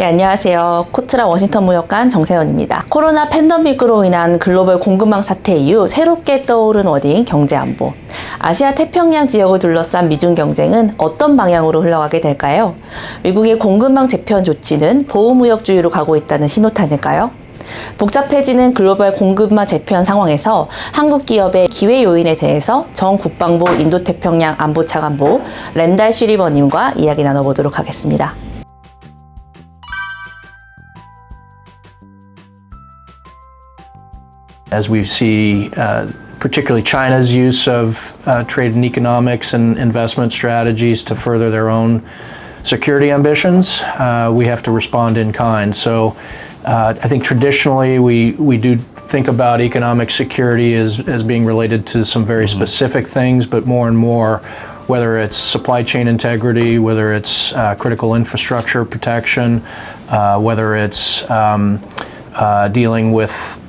네, 안녕하세요. 코트라워싱턴무역관 정세현입니다. 코로나 팬더믹으로 인한 글로벌 공급망 사태 이후 새롭게 떠오른 워딩 경제안보. 아시아 태평양 지역을 둘러싼 미중경쟁은 어떤 방향으로 흘러가게 될까요? 미국의 공급망재편 조치는 보호무역주의로 가고 있다는 신호탄일까요? 복잡해지는 글로벌 공급망재편 상황에서 한국기업의 기회 요인에 대해서 전 국방부 인도태평양 안보차관보 쉬리버님과 이야기 나눠보도록 하겠습니다. As we see particularly China's use of trade and economics and investment strategies to further their own security ambitions, we have to respond in kind. So I think traditionally we do think about economic security as being related to some very specific things, but more and more, whether it's supply chain integrity, whether it's critical infrastructure protection, whether it's dealing with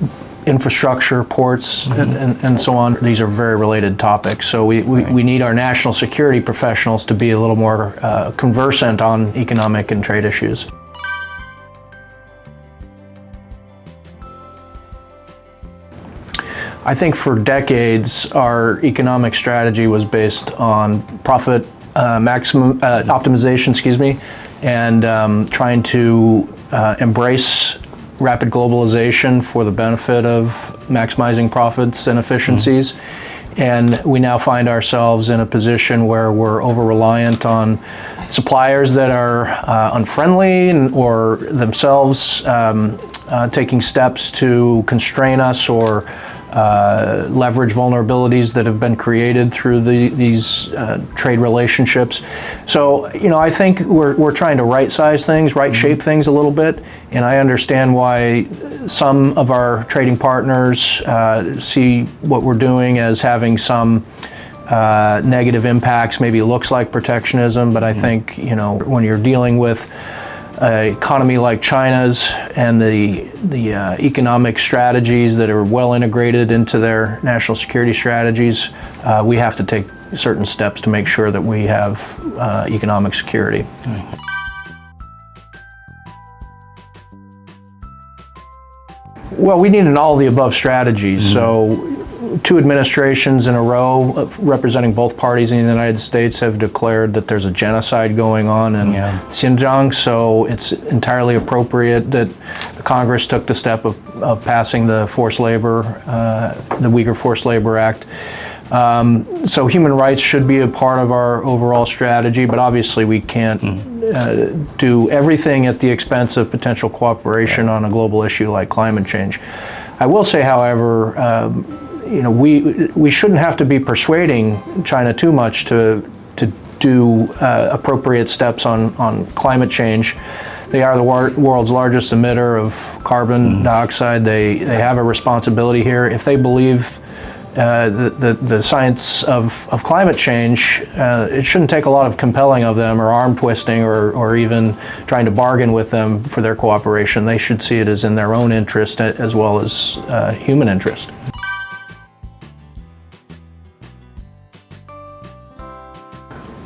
infrastructure, ports, and so on. These are very related topics. So we need our national security professionals to be a little more conversant on economic and trade issues. I think for decades our economic strategy was based on profit optimization, and trying to embrace rapid globalization for the benefit of maximizing profits and efficiencies. And we now find ourselves in a position where we're over-reliant on suppliers that are unfriendly or themselves taking steps to constrain us or leverage vulnerabilities that have been created through these trade relationships. So, I think we're trying to right-size things, right-shape things a little bit, and I understand why some of our trading partners see what we're doing as having some negative impacts. Maybe it looks like protectionism, but I think, when you're dealing with an economy like China's and the economic strategies that are well integrated into their national security strategies, we have to take certain steps to make sure that we have economic security. Well, we need an all-of-the-above strategy. So 2 administrations in a row representing both parties in the United States have declared that there's a genocide going on in Xinjiang, so it's entirely appropriate that the Congress took the step of passing the forced labor, the Uyghur Forced Labor Act. So human rights should be a part of our overall strategy, but obviously we can't do everything at the expense of potential cooperation on a global issue like climate change. I will say, however, we shouldn't have to be persuading China too much to do appropriate steps on climate change. They are the world's largest emitter of carbon dioxide. They have a responsibility here. If they believe the science of climate change, it shouldn't take a lot of compelling of them or arm twisting or even trying to bargain with them for their cooperation. They should see it as in their own interest as well as human interest.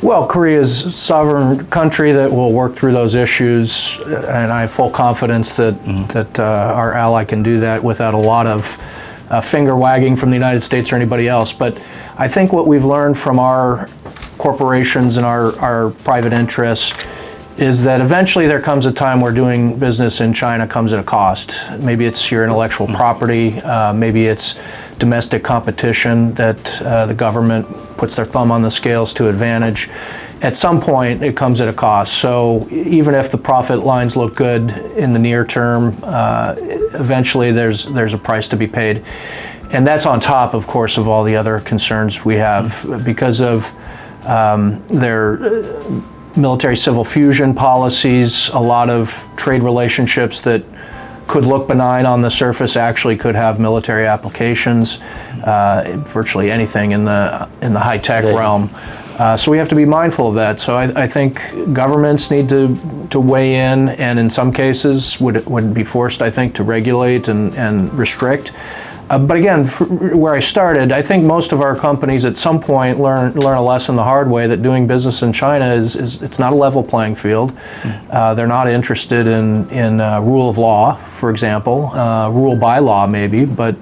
Well, Korea is a sovereign country that will work through those issues, and I have full confidence that our ally can do that without a lot of finger wagging from the United States or anybody else. But I think what we've learned from our corporations and our private interests is that eventually there comes a time where doing business in China comes at a cost. Maybe it's your intellectual property, maybe it's domestic competition that the government puts their thumb on the scales to advantage. At some point, it comes at a cost. So even if the profit lines look good in the near term, eventually there's a price to be paid. And that's on top, of course, of all the other concerns we have because of their military civil fusion policies. A lot of trade relationships that could look benign on the surface actually could have military applications, virtually anything in the high-tech realm. So we have to be mindful of that. So I think governments need to weigh in, and in some cases would be forced, I think, to regulate and restrict. But again, where I started, I think most of our companies at some point learn a lesson the hard way that doing business in China is it's not a level playing field. They're not interested in rule of law, for example, rule by law maybe, but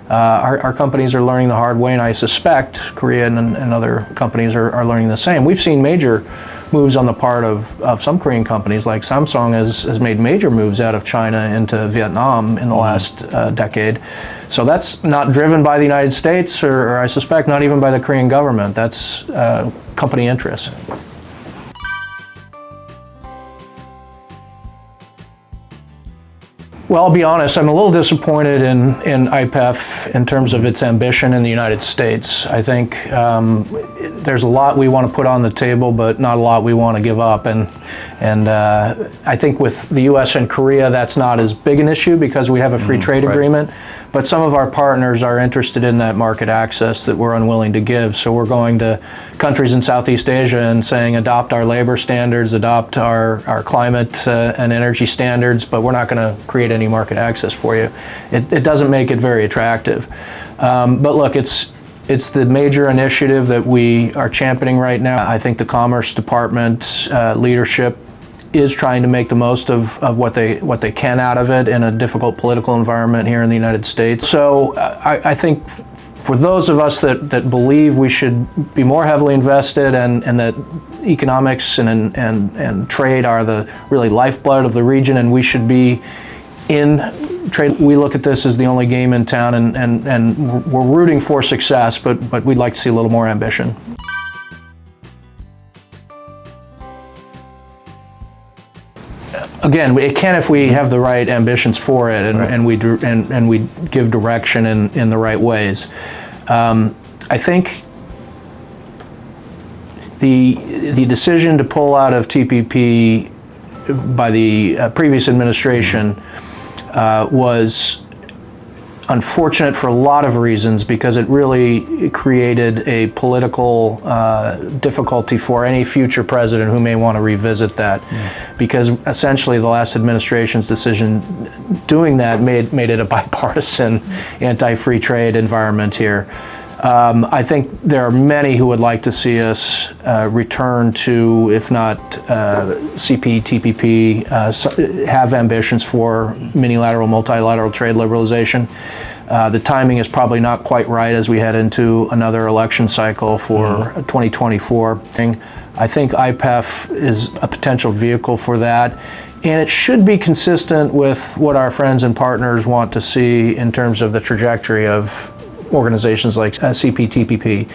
our companies are learning the hard way, and I suspect Korea and other companies are learning the same. We've seen major moves on the part of some Korean companies, like Samsung has made major moves out of China into Vietnam in the last decade. So that's not driven by the United States, or I suspect not even by the Korean government. That's company interest. Well, I'll be honest, I'm a little disappointed in IPEF in terms of its ambition in the United States. I think there's a lot we want to put on the table, but not a lot we want to give up. And I think with the US and Korea, that's not as big an issue because we have a free trade agreement. But some of our partners are interested in that market access that we're unwilling to give. So we're going to countries in Southeast Asia and saying, adopt our labor standards, adopt our climate and energy standards, but we're not going to create any market access for you. It doesn't make it very attractive. But look, it's the major initiative that we are championing right now. I think the Commerce Department leadership is trying to make the most of what they can out of it in a difficult political environment here in the United States. So I think for those of us that believe we should be more heavily invested and that economics and trade are the really lifeblood of the region, and we should be in trade, we look at this as the only game in town, and we're rooting for success, but we'd like to see a little more ambition. Again, it can if we have the right ambitions for it, and we give direction in the right ways. I think the decision to pull out of TPP by the previous administration was unfortunate for a lot of reasons, because it really created a political difficulty for any future president who may want to revisit that. Because essentially the last administration's decision doing that made it a bipartisan anti-free trade environment here. I think there are many who would like to see us return to, if not CPTPP, have ambitions for minilateral, multilateral trade liberalization. The timing is probably not quite right as we head into another election cycle for 2024. I think IPEF is a potential vehicle for that, and it should be consistent with what our friends and partners want to see in terms of the trajectory of organizations like CPTPP,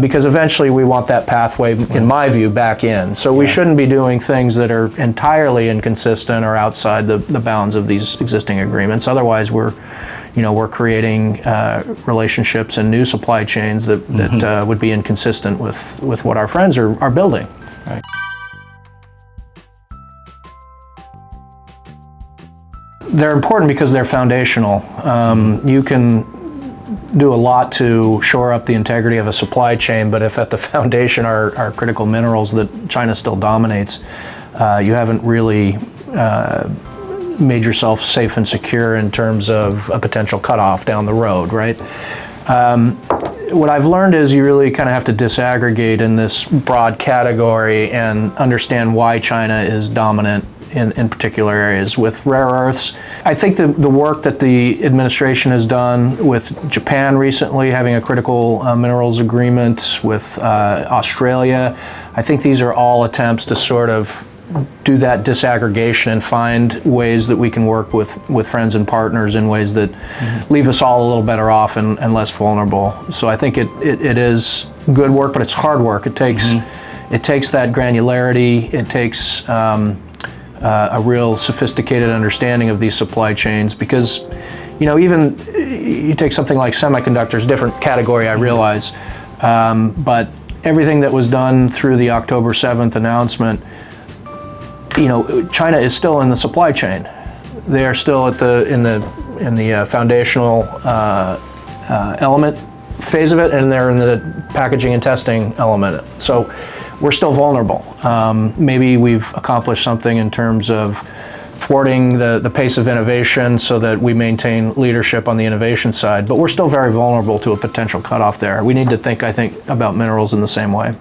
because eventually we want that pathway, in my view, back in. So we shouldn't be doing things that are entirely inconsistent or outside the bounds of these existing agreements. Otherwise, we're creating relationships and new supply chains that would be inconsistent with what our friends are building. Right. They're important because they're foundational. You can do a lot to shore up the integrity of a supply chain, but if at the foundation are critical minerals that China still dominates, you haven't really made yourself safe and secure in terms of a potential cutoff down the road, right? What I've learned is you really kind of have to disaggregate in this broad category and understand why China is dominant in particular areas. With rare earths, I think the work that the administration has done with Japan recently, having a critical minerals agreement with Australia, I think these are all attempts to sort of do that disaggregation and find ways that we can work with friends and partners in ways that leave us all a little better off and less vulnerable. So I think it is good work, but it's hard work. It takes that granularity. It takes a real sophisticated understanding of these supply chains, because even you take something like semiconductors, different category, I realize, but everything that was done through the October 7th announcement, China is still in the supply chain. They are still in the foundational element phase of it, and they're in the packaging and testing element. So we're still vulnerable. Maybe we've accomplished something in terms of thwarting the pace of innovation so that we maintain leadership on the innovation side. But we're still very vulnerable to a potential cutoff there. We need to think, I think, about minerals in the same way.